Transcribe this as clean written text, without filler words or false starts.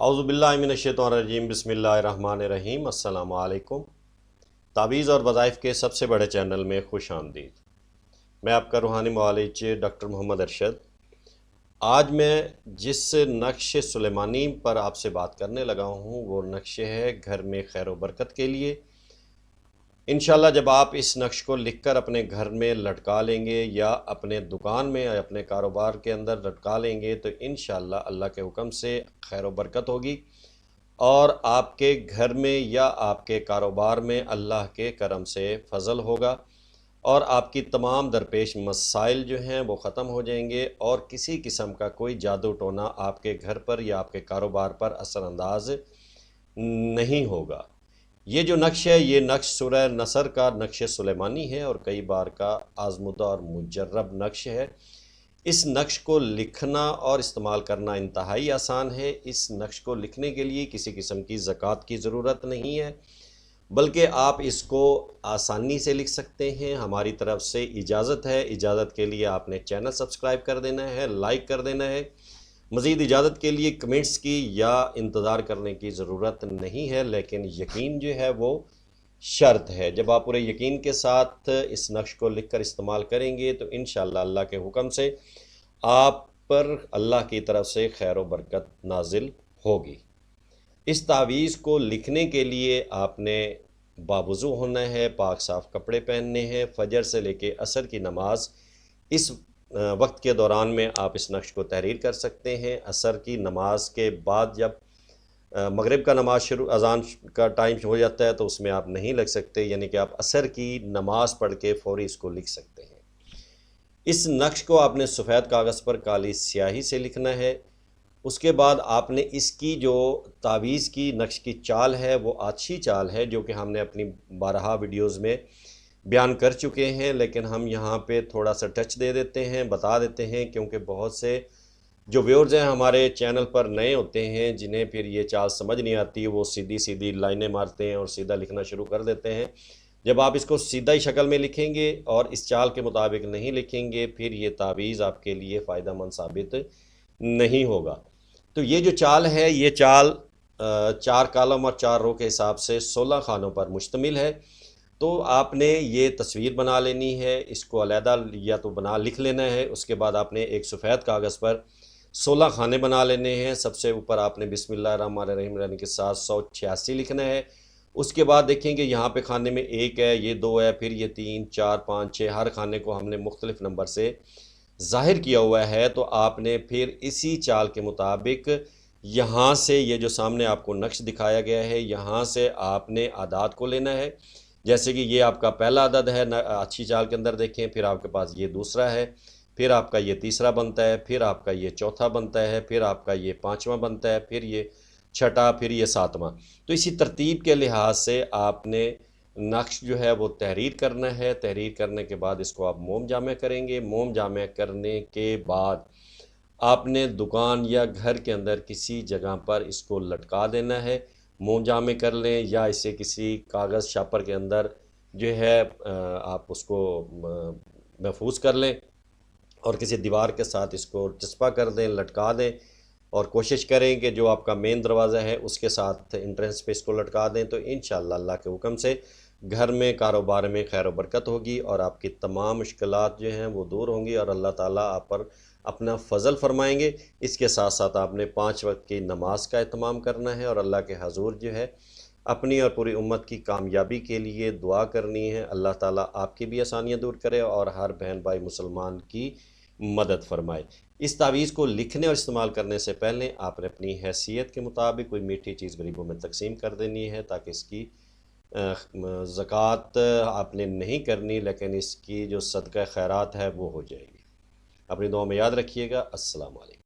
اعوذ باللہ من الشیطان الرجیم، بسم اللہ الرحمن الرحیم۔ السلام علیکم۔ تعویذ اور وظائف کے سب سے بڑے چینل میں خوش آمدید۔ میں آپ کا روحانی معالج ڈاکٹر محمد ارشد۔ آج میں جس نقش سلیمانی پر آپ سے بات کرنے لگا ہوں وہ نقش ہے گھر میں خیر و برکت کے لیے۔ انشاءاللہ جب آپ اس نقش کو لکھ کر اپنے گھر میں لٹکا لیں گے یا اپنے دکان میں یا اپنے کاروبار کے اندر لٹکا لیں گے تو انشاءاللہ اللہ کے حکم سے خیر و برکت ہوگی، اور آپ کے گھر میں یا آپ کے کاروبار میں اللہ کے کرم سے فضل ہوگا، اور آپ کی تمام درپیش مسائل جو ہیں وہ ختم ہو جائیں گے، اور کسی قسم کا کوئی جادو ٹونا آپ کے گھر پر یا آپ کے کاروبار پر اثر انداز نہیں ہوگا۔ یہ جو نقش ہے یہ نقش سورہ نصر کا نقش سلیمانی ہے اور کئی بار کا آزمودہ اور مجرب نقش ہے۔ اس نقش کو لکھنا اور استعمال کرنا انتہائی آسان ہے۔ اس نقش کو لکھنے کے لیے کسی قسم کی زکوٰۃ کی ضرورت نہیں ہے، بلکہ آپ اس کو آسانی سے لکھ سکتے ہیں۔ ہماری طرف سے اجازت ہے، اجازت کے لیے آپ نے چینل سبسکرائب کر دینا ہے، لائک کر دینا ہے۔ مزید اجازت کے لیے کمنٹس کی یا انتظار کرنے کی ضرورت نہیں ہے، لیکن یقین جو ہے وہ شرط ہے۔ جب آپ پورے یقین کے ساتھ اس نقش کو لکھ کر استعمال کریں گے تو انشاءاللہ اللہ کے حکم سے آپ پر اللہ کی طرف سے خیر و برکت نازل ہوگی۔ اس تعویذ کو لکھنے کے لیے آپ نے باوضو ہونا ہے، پاک صاف کپڑے پہننے ہیں۔ فجر سے لے کے عصر کی نماز اس وقت کے دوران میں آپ اس نقش کو تحریر کر سکتے ہیں۔ عصر کی نماز کے بعد جب مغرب کا نماز اذان کا ٹائم ہو جاتا ہے تو اس میں آپ نہیں لکھ سکتے، یعنی کہ آپ عصر کی نماز پڑھ کے فوری اس کو لکھ سکتے ہیں۔ اس نقش کو آپ نے سفید کاغذ پر کالی سیاہی سے لکھنا ہے۔ اس کے بعد آپ نے اس کی جو تعویذ کی نقش کی چال ہے وہ آچھی چال ہے، جو کہ ہم نے اپنی بارہا ویڈیوز میں بیان کر چکے ہیں، لیکن ہم یہاں پہ تھوڑا سا ٹچ دے دیتے ہیں، بتا دیتے ہیں، کیونکہ بہت سے جو ویورز ہیں ہمارے چینل پر نئے ہوتے ہیں جنہیں پھر یہ چال سمجھ نہیں آتی، وہ سیدھی سیدھی لائنیں مارتے ہیں اور سیدھا لکھنا شروع کر دیتے ہیں۔ جب آپ اس کو سیدھا ہی شکل میں لکھیں گے اور اس چال کے مطابق نہیں لکھیں گے پھر یہ تعویذ آپ کے لیے فائدہ مند ثابت نہیں ہوگا۔ تو یہ جو چال ہے یہ چال 4 کالم اور 4 رو کے حساب سے 16 خانوں پر مشتمل ہے۔ تو آپ نے یہ تصویر بنا لینی ہے، اس کو علیحدہ یا تو لکھ لینا ہے۔ اس کے بعد آپ نے ایک سفید کاغذ پر 16 خانے بنا لینے ہیں۔ سب سے اوپر آپ نے بسم اللہ الرحمن الرحیم یعنی کہ 786 لکھنا ہے۔ اس کے بعد دیکھیں کہ یہاں پہ خانے میں 1 ہے، یہ 2 ہے، پھر یہ 3 4 5 6، ہر خانے کو ہم نے مختلف نمبر سے ظاہر کیا ہوا ہے۔ تو آپ نے پھر اسی چال کے مطابق یہاں سے یہ جو سامنے آپ کو نقش دکھایا گیا ہے یہاں سے آپ نے اعداد کو لینا ہے۔ جیسے کہ یہ آپ کا پہلا عدد ہے اچھی چال کے اندر، دیکھیں پھر آپ کے پاس یہ دوسرا ہے، پھر آپ کا یہ تیسرا بنتا ہے، پھر آپ کا یہ چوتھا بنتا ہے، پھر آپ کا یہ 5واں بنتا ہے، پھر یہ چھٹا، پھر یہ 7واں۔ تو اسی ترتیب کے لحاظ سے آپ نے نقش جو ہے وہ تحریر کرنا ہے۔ تحریر کرنے کے بعد اس کو آپ موم جامع کریں گے۔ موم جامع کرنے کے بعد آپ نے دکان یا گھر کے اندر کسی جگہ پر اس کو لٹکا دینا ہے۔ موم جامع کر لیں یا اسے کسی کاغذ شاپر کے اندر جو ہے آپ اس کو محفوظ کر لیں، اور کسی دیوار کے ساتھ اس کو چسپاں کر دیں، لٹکا دیں، اور کوشش کریں کہ جو آپ کا مین دروازہ ہے اس کے ساتھ انٹرنس پہ اس کو لٹکا دیں۔ تو انشاءاللہ اللہ کے حکم سے گھر میں کاروبار میں خیر و برکت ہوگی، اور آپ کی تمام مشکلات جو ہیں وہ دور ہوں گی، اور اللہ تعالیٰ آپ پر اپنا فضل فرمائیں گے۔ اس کے ساتھ ساتھ آپ نے 5 وقت کی نماز کا اہتمام کرنا ہے، اور اللہ کے حضور جو ہے اپنی اور پوری امت کی کامیابی کے لیے دعا کرنی ہے۔ اللہ تعالیٰ آپ کی بھی آسانیاں دور کرے اور ہر بہن بھائی مسلمان کی مدد فرمائے۔ اس تعویذ کو لکھنے اور استعمال کرنے سے پہلے آپ نے اپنی حیثیت کے مطابق کوئی میٹھی چیز غریبوں میں تقسیم کر دینی ہے، تاکہ اس کی زکوٰۃ آپ نے نہیں کرنی، لیکن اس کی جو صدقہ خیرات ہے وہ ہو جائے گی۔ اپنی دعا میں یاد رکھیے گا۔ السلام علیکم۔